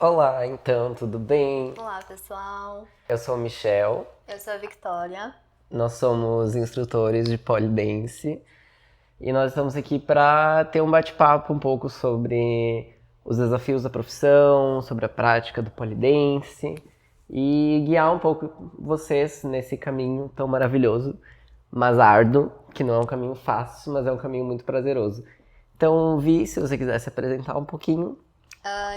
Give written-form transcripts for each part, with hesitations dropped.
Olá, então, tudo bem? Olá, pessoal. Eu sou o Michel, Eu sou a Victoria. nós somos instrutores de pole dance e nós estamos aqui para ter um bate-papo um pouco sobre os desafios da profissão, sobre a prática do pole dance e guiar um pouco vocês nesse caminho tão maravilhoso, mas árduo, que não é um caminho fácil, mas é um caminho muito prazeroso. Então, Vi, se você quiser se apresentar um pouquinho.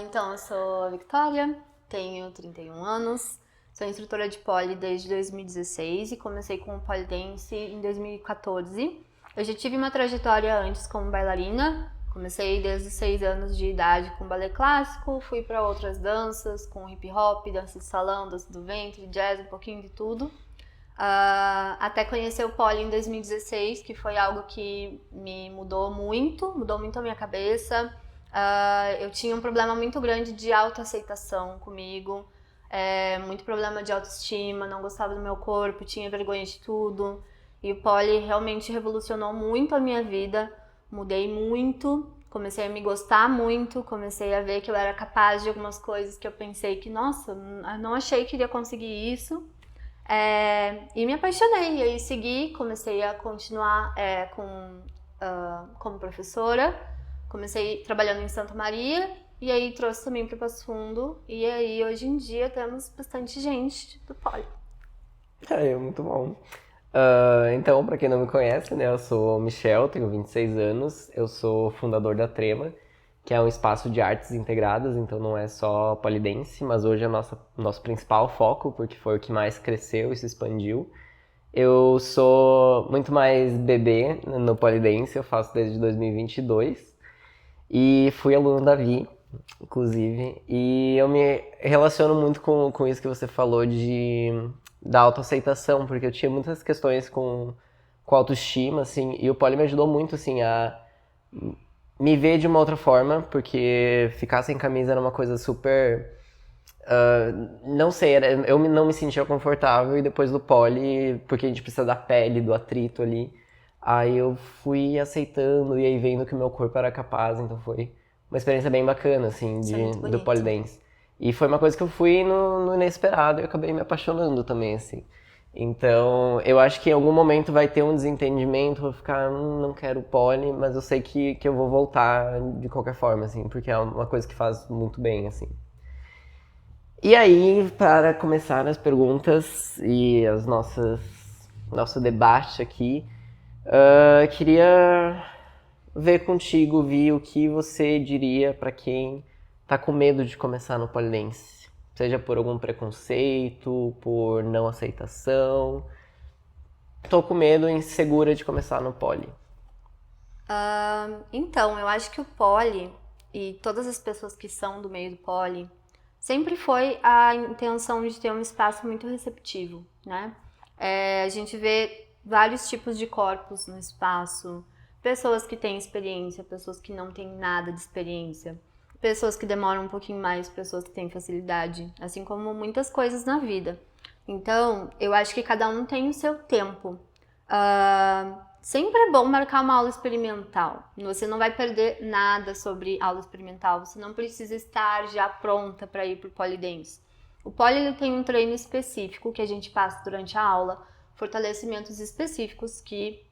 Então, eu sou a Victoria, tenho 31 anos, sou instrutora de pole desde 2016 e comecei com o pole dance em 2014. Eu já tive uma trajetória antes como bailarina, comecei desde os 6 anos de idade com balé clássico, fui para outras danças, com hip hop, dança de salão, dança do ventre, jazz, um pouquinho de tudo. Até conhecer o pole em 2016, que foi algo que me mudou muito a minha cabeça. Eu tinha um problema muito grande de autoaceitação comigo, muito problema de autoestima, não gostava do meu corpo, tinha vergonha de tudo. E o pole realmente revolucionou muito a minha vida, mudei muito, comecei a me gostar muito, comecei a ver que eu era capaz de algumas coisas que eu pensei que, nossa, não achei que iria conseguir isso. E me apaixonei, e aí segui, comecei a continuar como professora, comecei trabalhando em Santa Maria, e aí trouxe também para Passo Fundo, e aí hoje em dia temos bastante gente do pole. É muito bom. Então, para quem não me conhece, né, eu sou o Michel, tenho 26 anos, eu sou fundador da Trema, que é um espaço de artes integradas, então não é só polidense, mas hoje é nosso principal foco, porque foi o que mais cresceu e se expandiu. Eu sou muito mais bebê no polidense, eu faço desde 2022 e fui aluno da Vi, inclusive, e eu me relaciono muito com isso que você falou da autoaceitação, porque eu tinha muitas questões com autoestima, assim, e o pole me ajudou muito, assim, a me ver de uma outra forma, porque ficar sem camisa era uma coisa super... não sei, eu não me sentia confortável, e depois do pole, porque a gente precisa da pele, do atrito ali, aí eu fui aceitando e aí vendo que o meu corpo era capaz, então foi uma experiência bem bacana, assim, Isso é muito do pole bonito. dance. E foi uma coisa que eu fui no inesperado e eu acabei me apaixonando também, assim. Então, eu acho que em algum momento vai ter um desentendimento, vou ficar, não quero pole, mas eu sei que eu vou voltar de qualquer forma, assim, porque é uma coisa que faz muito bem, assim. E aí, para começar as perguntas e nosso debate aqui, queria ver contigo, Vi, o que você diria para quem tá com medo de começar no pole dance. Seja por algum preconceito, por não aceitação. Tô com medo, insegura de começar no pole. Então, eu acho que o pole e todas as pessoas que são do meio do pole sempre foi a intenção de ter um espaço muito receptivo, né? A gente vê vários tipos de corpos no espaço, pessoas que têm experiência, pessoas que não têm nada de experiência, pessoas que demoram um pouquinho mais, pessoas que têm facilidade, assim como muitas coisas na vida. Então, eu acho que cada um tem o seu tempo. Sempre é bom marcar uma aula experimental. Você não vai perder nada sobre aula experimental. Você não precisa estar já pronta para ir para o pole dance. O pole ele tem um treino específico que a gente passa durante a aula, fortalecimentos específicos que,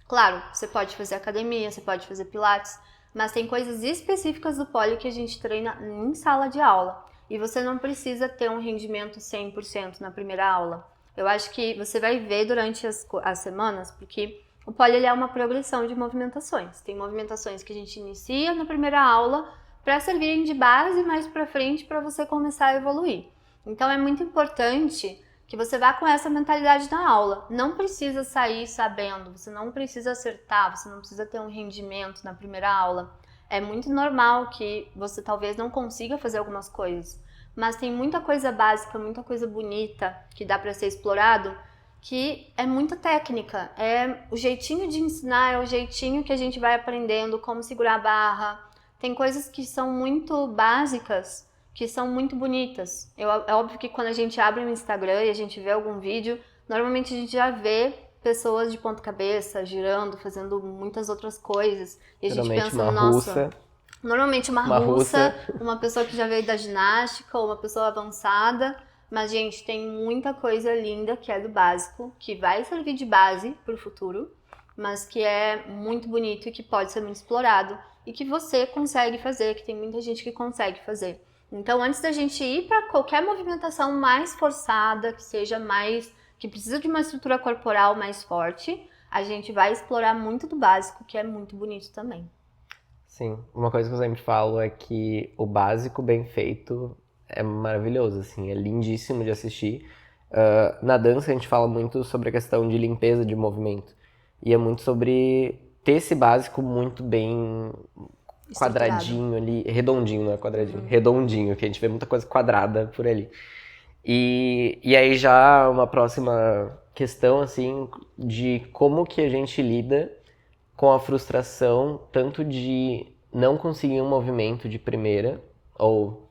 claro, você pode fazer academia, você pode fazer pilates, mas tem coisas específicas do pole que a gente treina em sala de aula. E você não precisa ter um rendimento 100% na primeira aula. Eu acho que você vai ver durante as semanas, porque o pole ele é uma progressão de movimentações. Tem movimentações que a gente inicia na primeira aula para servirem de base mais para frente para você começar a evoluir. Então é muito importante que você vá com essa mentalidade na aula. Não precisa sair sabendo, você não precisa acertar, você não precisa ter um rendimento na primeira aula. É muito normal que você talvez não consiga fazer algumas coisas, mas tem muita coisa básica, muita coisa bonita que dá para ser explorado, que é muita técnica, é o jeitinho de ensinar, é o jeitinho que a gente vai aprendendo como segurar a barra. Tem coisas que são muito básicas, que são muito bonitas. É óbvio que quando a gente abre o Instagram e a gente vê algum vídeo, normalmente a gente já vê pessoas de ponta cabeça, girando, fazendo muitas outras coisas. E a gente Geralmente pensa, uma nossa, russa. Normalmente uma Uma russa, russa. uma pessoa que já veio da ginástica ou uma pessoa avançada. Mas, gente, tem muita coisa linda que é do básico, que vai servir de base para o futuro, mas que é muito bonito e que pode ser muito explorado e que você consegue fazer, que tem muita gente que consegue fazer. Então, antes da gente ir para qualquer movimentação mais forçada, que seja mais, que precisa de uma estrutura corporal mais forte, a gente vai explorar muito do básico, que é muito bonito também. Sim, uma coisa que eu sempre falo é que o básico bem feito é maravilhoso, assim, é lindíssimo de assistir. Na dança a gente fala muito sobre a questão de limpeza de movimento. E é muito sobre ter esse básico muito bem Estruturado. quadradinho ali, redondinho, não é quadradinho, redondinho, que a gente vê muita coisa quadrada por ali. E aí já uma próxima questão, assim, de como que a gente lida com a frustração tanto de não conseguir um movimento de primeira, ou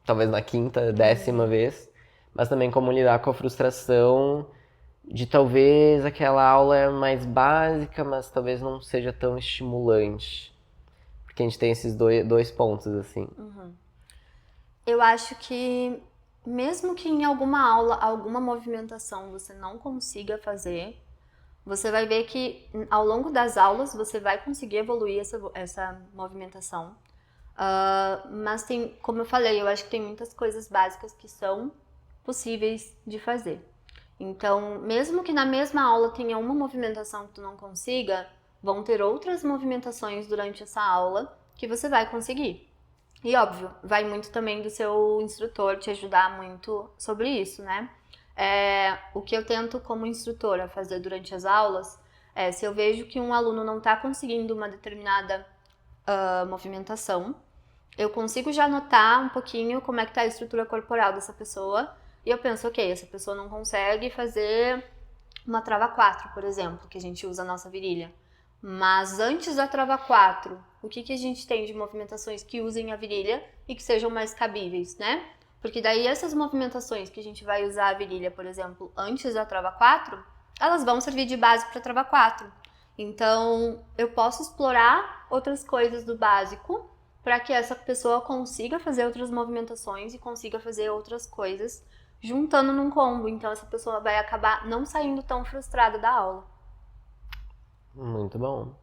talvez na quinta, décima vez, mas também como lidar com a frustração de talvez aquela aula é mais básica, mas talvez não seja tão estimulante. Porque a gente tem esses dois pontos, assim. Eu acho que mesmo que em alguma aula, alguma movimentação você não consiga fazer, você vai ver que ao longo das aulas você vai conseguir evoluir essa movimentação. Mas tem, como eu falei, eu acho que tem muitas coisas básicas que são possíveis de fazer. Então, mesmo que na mesma aula tenha uma movimentação que tu não consiga, vão ter outras movimentações durante essa aula que você vai conseguir. E óbvio, vai muito também do seu instrutor te ajudar muito sobre isso, né? O que eu tento como instrutora fazer durante as aulas é, se eu vejo que um aluno não está conseguindo uma determinada movimentação, eu consigo já notar um pouquinho como é que tá a estrutura corporal dessa pessoa e eu penso, ok, essa pessoa não consegue fazer uma trava 4, por exemplo, que a gente usa a nossa virilha. Mas antes da trava 4, o que a gente tem de movimentações que usem a virilha e que sejam mais cabíveis, né? Porque daí essas movimentações que a gente vai usar a virilha, por exemplo, antes da trava 4, elas vão servir de base para a trava 4. Então, eu posso explorar outras coisas do básico para que essa pessoa consiga fazer outras movimentações e consiga fazer outras coisas juntando num combo. Então, essa pessoa vai acabar não saindo tão frustrada da aula. Muito bom.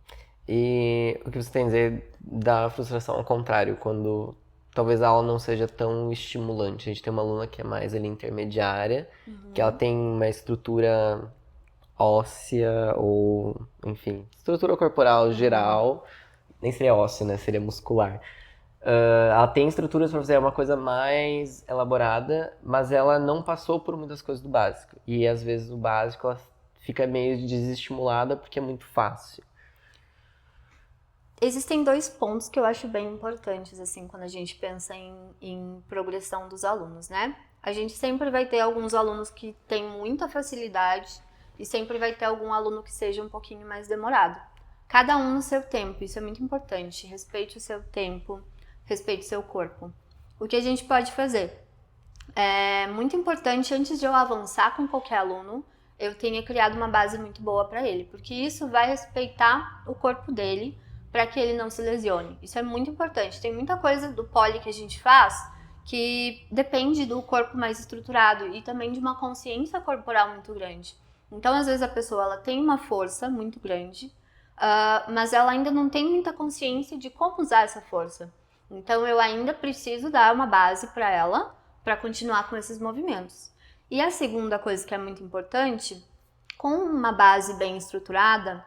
E o que você tem a dizer da frustração ao contrário, quando talvez a aula não seja tão estimulante? A gente tem uma aluna que é mais ali intermediária, que ela tem uma estrutura óssea ou, enfim, estrutura corporal geral, nem seria óssea, né? Seria muscular. Ela tem estruturas para fazer uma coisa mais elaborada, mas ela não passou por muitas coisas do básico. E às vezes o básico ela fica meio desestimulada porque é muito fácil. Existem dois pontos que eu acho bem importantes, assim, quando a gente pensa em progressão dos alunos, né? A gente sempre vai ter alguns alunos que têm muita facilidade e sempre vai ter algum aluno que seja um pouquinho mais demorado. Cada um no seu tempo, isso é muito importante. Respeite o seu tempo, respeite o seu corpo. O que a gente pode fazer? É muito importante, antes de eu avançar com qualquer aluno, eu tenha criado uma base muito boa para ele, porque isso vai respeitar o corpo dele para que ele não se lesione. Isso é muito importante. Tem muita coisa do pole que a gente faz que depende do corpo mais estruturado e também de uma consciência corporal muito grande. Então, às vezes a pessoa ela tem uma força muito grande, mas ela ainda não tem muita consciência de como usar essa força. Então, eu ainda preciso dar uma base para ela para continuar com esses movimentos. E a segunda coisa que é muito importante, com uma base bem estruturada,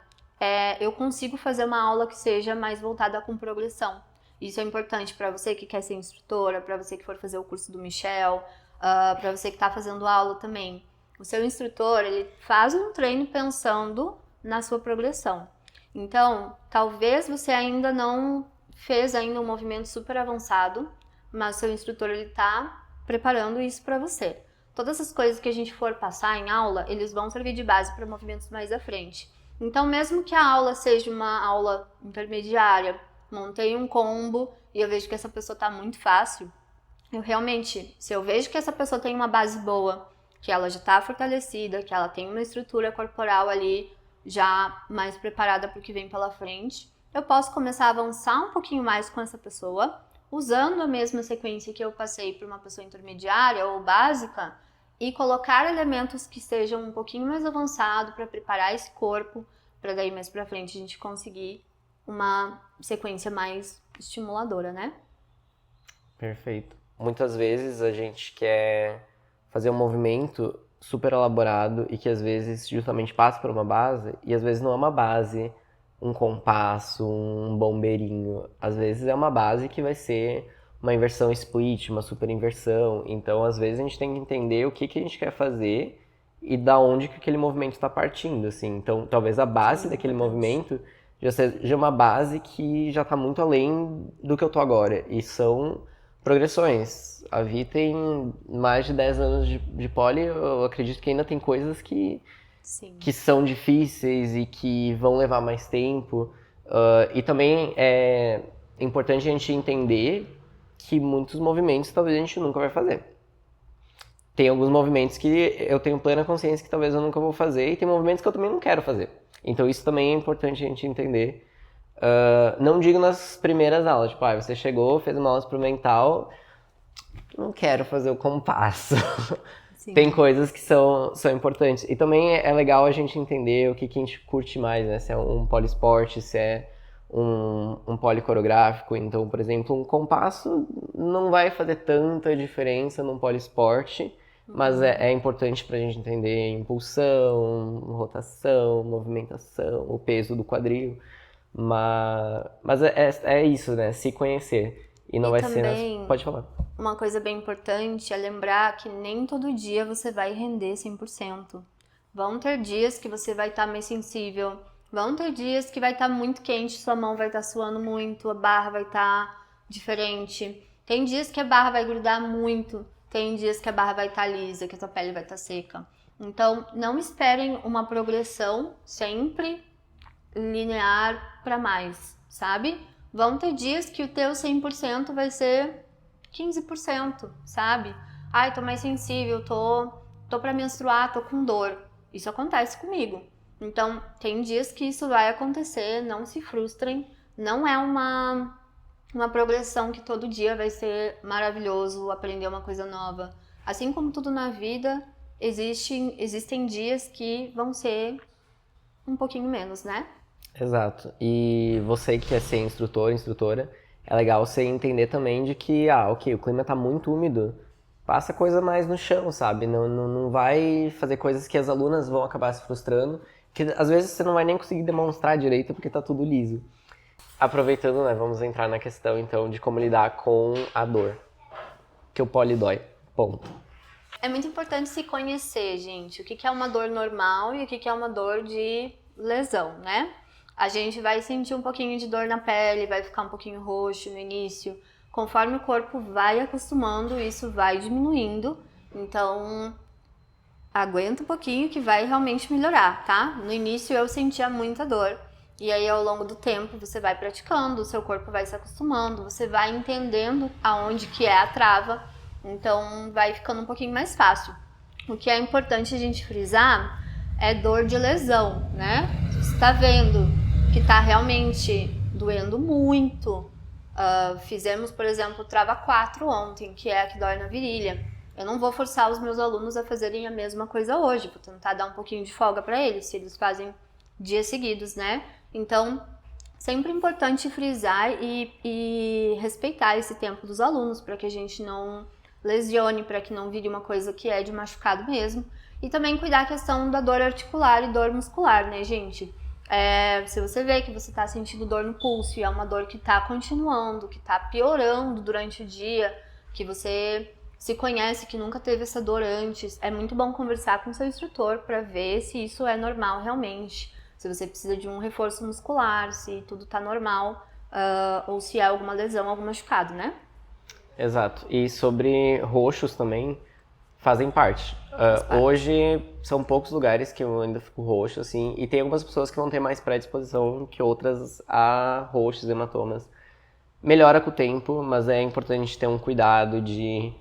eu consigo fazer uma aula que seja mais voltada com progressão. Isso é importante para você que quer ser instrutora, para você que for fazer o curso do Michel, para você que está fazendo aula também. O seu instrutor, ele faz um treino pensando na sua progressão. Então, talvez você ainda não fez ainda um movimento super avançado, mas o seu instrutor ele está preparando isso para você. Todas as coisas que a gente for passar em aula, eles vão servir de base para movimentos mais à frente. Então, mesmo que a aula seja uma aula intermediária, montei um combo e eu vejo que essa pessoa está muito fácil, eu realmente, se eu vejo que essa pessoa tem uma base boa, que ela já está fortalecida, que ela tem uma estrutura corporal ali já mais preparada para o que vem pela frente, eu posso começar a avançar um pouquinho mais com essa pessoa, usando a mesma sequência que eu passei para uma pessoa intermediária ou básica, e colocar elementos que sejam um pouquinho mais avançados para preparar esse corpo, para daí mais para frente a gente conseguir uma sequência mais estimuladora, né? Perfeito. Muitas vezes a gente quer fazer um movimento super elaborado e que às vezes justamente passa por uma base, e às vezes não é uma base, um compasso, um bombeirinho. Às vezes é uma base que vai ser uma inversão split, uma super inversão. Então, às vezes a gente tem que entender o que a gente quer fazer e da onde que aquele movimento está partindo, assim. Então, talvez a base daquele movimento já seja uma base que já está muito além do que eu tô agora. E são progressões. A Vi tem mais de 10 anos de pole, eu acredito que ainda tem coisas Sim. que são difíceis e que vão levar mais tempo. E também é importante a gente entender que muitos movimentos talvez a gente nunca vai fazer. Tem alguns movimentos que eu tenho plena consciência que talvez eu nunca vou fazer, e tem movimentos que eu também não quero fazer. Então isso também é importante a gente entender. Não digo nas primeiras aulas, tipo, você chegou, fez uma aula experimental, não quero fazer o compasso. Sim. Tem coisas que são importantes. E também é legal a gente entender o que a gente curte mais, né? Se é um poliesporte, se é um policoreográfico. Então, por exemplo, um compasso não vai fazer tanta diferença num poliesporte, mas é importante pra gente entender impulsão, rotação, movimentação, o peso do quadril. Mas é isso, né? Se conhecer. E não E vai ser... também, Pode falar. uma coisa bem importante é lembrar que nem todo dia você vai render 100%. Vão ter dias que você vai estar mais sensível, vão ter dias que vai estar muito quente, sua mão vai estar suando muito, a barra vai estar diferente. Tem dias que a barra vai grudar muito, tem dias que a barra vai estar lisa, que a tua pele vai estar seca. Então, não esperem uma progressão sempre linear para mais, sabe? Vão ter dias que o teu 100% vai ser 15%, sabe? Ai, tô mais sensível, tô para menstruar, tô com dor. Isso acontece comigo. Então, tem dias que isso vai acontecer, não se frustrem. Não é uma progressão que todo dia vai ser maravilhoso, aprender uma coisa nova. Assim como tudo na vida, existem dias que vão ser um pouquinho menos, né? Exato. E você que quer ser instrutor, instrutora, é legal você entender também de que, ok, o clima tá muito úmido, passa coisa mais no chão, sabe? Não vai fazer coisas que as alunas vão acabar se frustrando, que às vezes você não vai nem conseguir demonstrar direito porque tá tudo liso. Aproveitando, né, vamos entrar na questão então de como lidar com a dor. Que o poli dói. Ponto. É muito importante se conhecer, gente, o que é uma dor normal e o que é uma dor de lesão, né? A gente vai sentir um pouquinho de dor na pele, vai ficar um pouquinho roxo no início. Conforme o corpo vai acostumando, isso vai diminuindo. Então, aguenta um pouquinho que vai realmente melhorar, tá? No início eu sentia muita dor. E aí, ao longo do tempo, você vai praticando, o seu corpo vai se acostumando, você vai entendendo aonde que é a trava. Então, vai ficando um pouquinho mais fácil. O que é importante a gente frisar é dor de lesão, né? Se você tá vendo que tá realmente doendo muito. Fizemos, por exemplo, trava 4 ontem, que é a que dói na virilha. Eu não vou forçar os meus alunos a fazerem a mesma coisa hoje, vou tentar dar um pouquinho de folga para eles, se eles fazem dias seguidos, né? Então, sempre importante frisar e respeitar esse tempo dos alunos, para que a gente não lesione, para que não vire uma coisa que é de machucado mesmo. E também cuidar a questão da dor articular e dor muscular, né, gente? Se você vê que você está sentindo dor no pulso e é uma dor que está continuando, que está piorando durante o dia, que você se conhece, que nunca teve essa dor antes, é muito bom conversar com seu instrutor para ver se isso é normal realmente, se você precisa de um reforço muscular, se tudo está normal, ou se é alguma lesão, algum machucado, né? Exato. E sobre roxos também, fazem parte. Hoje são poucos lugares que eu ainda fico roxo, assim, e tem algumas pessoas que vão ter mais predisposição que outras a roxos, hematomas. Melhora com o tempo, mas é importante ter um cuidado de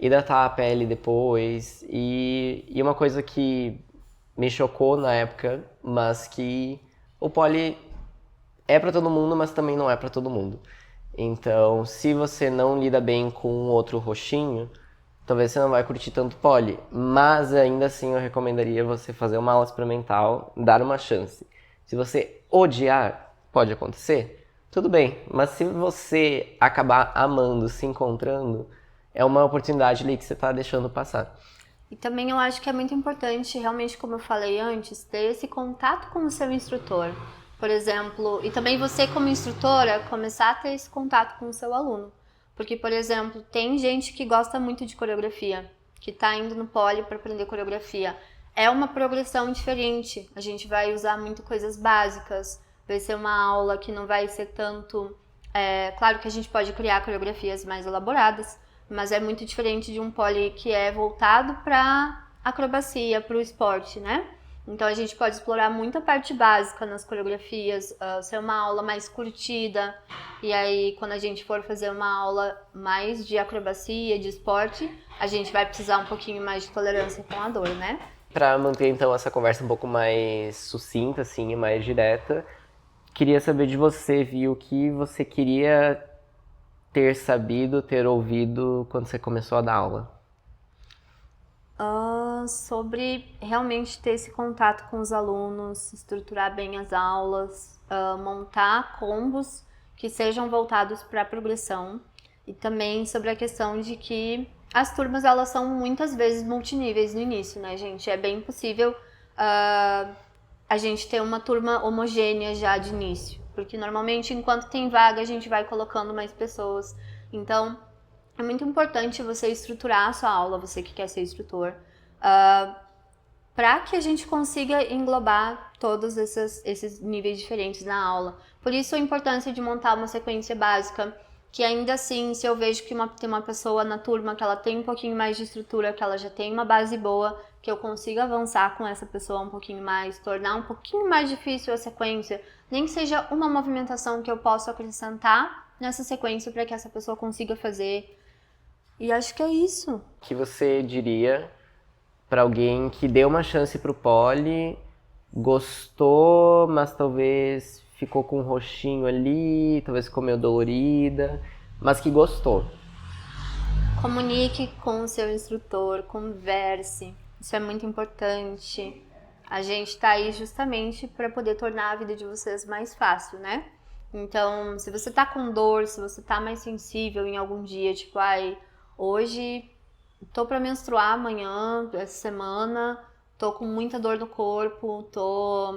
hidratar a pele depois. E uma coisa que me chocou na época, mas que o poli é para todo mundo, mas também não é para todo mundo. Então, se você não lida bem com um outro roxinho, talvez você não vai curtir tanto pole. Mas ainda assim eu recomendaria você fazer uma aula experimental, dar uma chance. Se você odiar, pode acontecer, tudo bem. Mas se você acabar amando, se encontrando, é uma oportunidade ali que você está deixando passar. E também eu acho que é muito importante, realmente, como eu falei antes, ter esse contato com o seu instrutor. Por exemplo, e também você como instrutora, começar a ter esse contato com o seu aluno. Porque, por exemplo, tem gente que gosta muito de coreografia, que está indo no pole para aprender coreografia. É uma progressão diferente, a gente vai usar muito coisas básicas, vai ser uma aula que não vai ser tanto... claro que a gente pode criar coreografias mais elaboradas, mas é muito diferente de um pole que é voltado para acrobacia, para o esporte, né? Então a gente pode explorar muita parte básica nas coreografias, ser uma aula mais curtida, e aí quando a gente for fazer uma aula mais de acrobacia, de esporte, a gente vai precisar um pouquinho mais de tolerância com a dor, né? Para manter então essa conversa um pouco mais sucinta, assim, e mais direta, queria saber de você, viu, o que você queria ter sabido, ter ouvido quando você começou a dar aula? Sobre realmente ter esse contato com os alunos, estruturar bem as aulas, montar combos que sejam voltados para a progressão, e também sobre a questão de que as turmas elas são muitas vezes multiníveis no início, né, gente? É bem possível a gente ter uma turma homogênea já de início, porque normalmente enquanto tem vaga a gente vai colocando mais pessoas. Então é muito importante você estruturar a sua aula, você que quer ser instrutor, para que a gente consiga englobar todos esses níveis diferentes na aula. Por isso a importância de montar uma sequência básica, que ainda assim, se eu vejo que tem uma pessoa na turma que ela tem um pouquinho mais de estrutura, que ela já tem uma base boa, que eu consiga avançar com essa pessoa um pouquinho mais, tornar um pouquinho mais difícil a sequência, nem que seja uma movimentação que eu possa acrescentar nessa sequência para que essa pessoa consiga fazer. E acho que é isso. O que você diria para alguém que deu uma chance pro pole, gostou, mas talvez ficou com um roxinho ali, talvez ficou meio dolorida, mas que gostou? Comunique com o seu instrutor, converse. Isso é muito importante. A gente está aí justamente para poder tornar a vida de vocês mais fácil, né? Então, se você tá com dor, se você tá mais sensível em algum dia, tipo, hoje tô para menstruar amanhã, essa semana, tô com muita dor no corpo,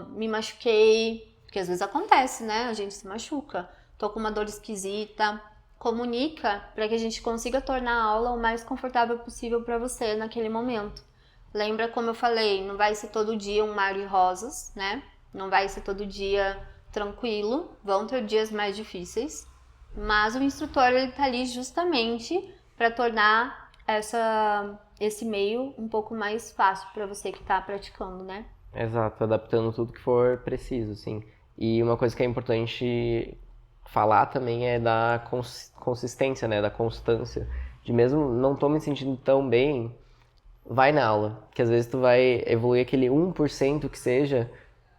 me machuquei, porque às vezes acontece, né? A gente se machuca. Tô com uma dor esquisita. Comunica para que a gente consiga tornar a aula o mais confortável possível para você naquele momento. Lembra como eu falei, não vai ser todo dia um mar de rosas, né? Não vai ser todo dia tranquilo, vão ter dias mais difíceis, mas o instrutor ele tá ali justamente para tornar esse meio um pouco mais fácil para você que está praticando, né? Exato, adaptando tudo que for preciso, sim. E uma coisa que é importante falar também é da consistência, né, da constância. De mesmo não tô me sentindo tão bem, vai na aula, que às vezes tu vai evoluir aquele 1% que seja,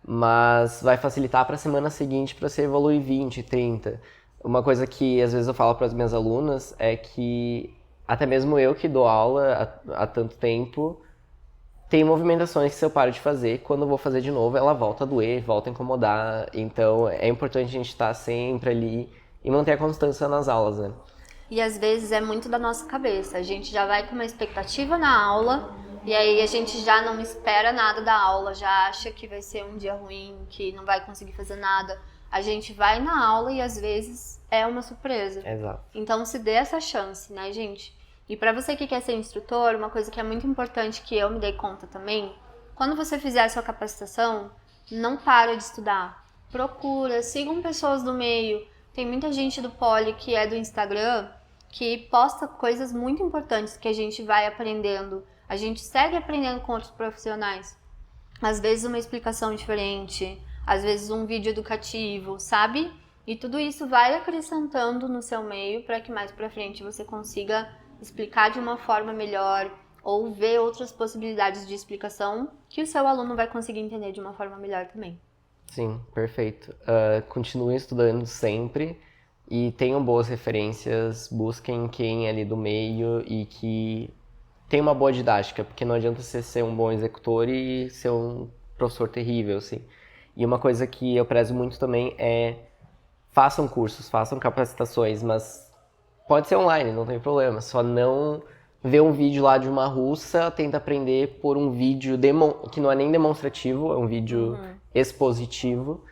mas vai facilitar para a semana seguinte para você evoluir 20, 30. Uma coisa que às vezes eu falo para as minhas alunas é que até mesmo eu que dou aula há tanto tempo, tem movimentações que se eu paro de fazer, quando eu vou fazer de novo, ela volta a doer, volta a incomodar. Então é importante a gente estar sempre ali e manter a constância nas aulas, né? E às vezes é muito da nossa cabeça. A gente já vai com uma expectativa na aula e aí a gente já não espera nada da aula, já acha que vai ser um dia ruim, que não vai conseguir fazer nada. A gente vai na aula e às vezes é uma surpresa. Exato. Então se dê essa chance, né, gente? E para você que quer ser instrutor, uma coisa que é muito importante que eu me dei conta também, quando você fizer a sua capacitação, não para de estudar. Procura, sigam pessoas do meio. Tem muita gente do Poli que é do Instagram que posta coisas muito importantes que a gente vai aprendendo. A gente segue aprendendo com outros profissionais. Às vezes uma explicação diferente, às vezes um vídeo educativo, sabe? E tudo isso vai acrescentando no seu meio para que mais para frente você consiga explicar de uma forma melhor ou ver outras possibilidades de explicação que o seu aluno vai conseguir entender de uma forma melhor também. Sim, perfeito. Continuem estudando sempre e tenham boas referências, busquem quem é ali do meio e que tem uma boa didática, porque não adianta você ser um bom executor e ser um professor terrível, assim. E uma coisa que eu prezo muito também é façam cursos, façam capacitações, mas pode ser online, não tem problema. Só não vê um vídeo lá de uma russa, tenta aprender por um vídeo que não é nem demonstrativo, é um vídeo expositivo.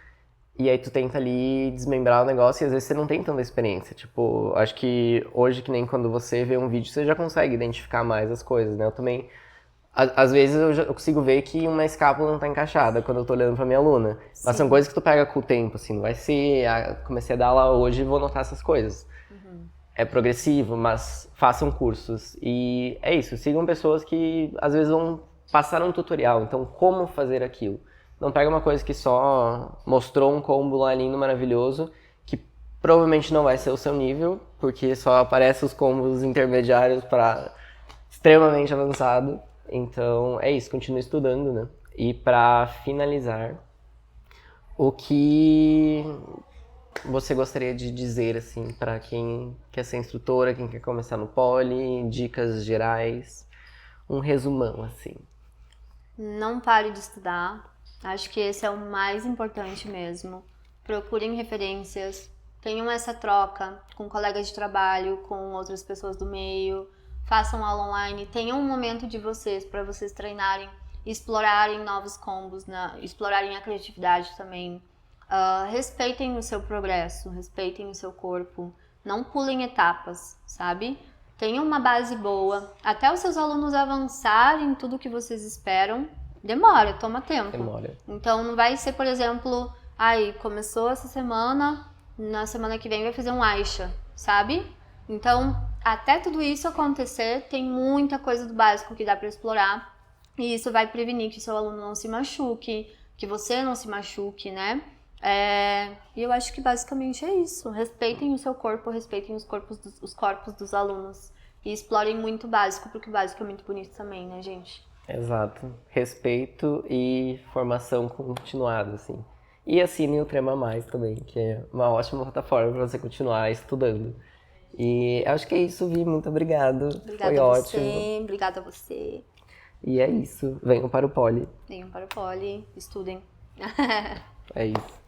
E aí tu tenta ali desmembrar o negócio e às vezes você não tem tanta experiência. Tipo, acho que hoje, que nem quando você vê um vídeo, você já consegue identificar mais as coisas, né? Eu também, às vezes eu consigo ver que uma escápula não tá encaixada quando eu tô olhando pra minha aluna. Mas são Sim. coisas que tu pega com o tempo, assim, não vai ser, comecei a dar aula hoje e vou notar essas coisas. É progressivo, mas façam cursos. E é isso, sigam pessoas que às vezes vão passar um tutorial, então como fazer aquilo. Não pega uma coisa que só mostrou um combo lá lindo, maravilhoso, que provavelmente não vai ser o seu nível, porque só aparece os combos intermediários para extremamente avançado. Então é isso, continue estudando, né? E para finalizar, o que você gostaria de dizer, assim, para quem quer ser instrutora, quem quer começar no poli, dicas gerais, um resumão, assim. Não pare de estudar. Acho que esse é o mais importante mesmo. Procurem referências, tenham essa troca com colegas de trabalho, com outras pessoas do meio, façam aula online, tenham um momento de vocês para vocês treinarem, explorarem novos combos, explorarem a criatividade também. Respeitem o seu progresso, respeitem o seu corpo, não pulem etapas, sabe? Tenham uma base boa, até os seus alunos avançarem tudo que vocês esperam, demora, toma tempo. Demora. Então não vai ser, por exemplo, começou essa semana, na semana que vem vai fazer um Aisha, sabe? Então, até tudo isso acontecer, tem muita coisa do básico que dá para explorar, e isso vai prevenir que seu aluno não se machuque, que você não se machuque, né? E eu acho que basicamente é isso. Respeitem o seu corpo, respeitem os corpos dos alunos e explorem muito o básico, porque o básico é muito bonito também, né, gente? Exato. Respeito e formação continuada, assim. E assine o Trema Mais também, que é uma ótima plataforma para você continuar estudando. E acho que é isso, Vi. Muito obrigado. Foi Obrigada a ótimo. você, obrigada a você. E é isso. Venham para o Poli. Venham para o Poli, estudem. É isso.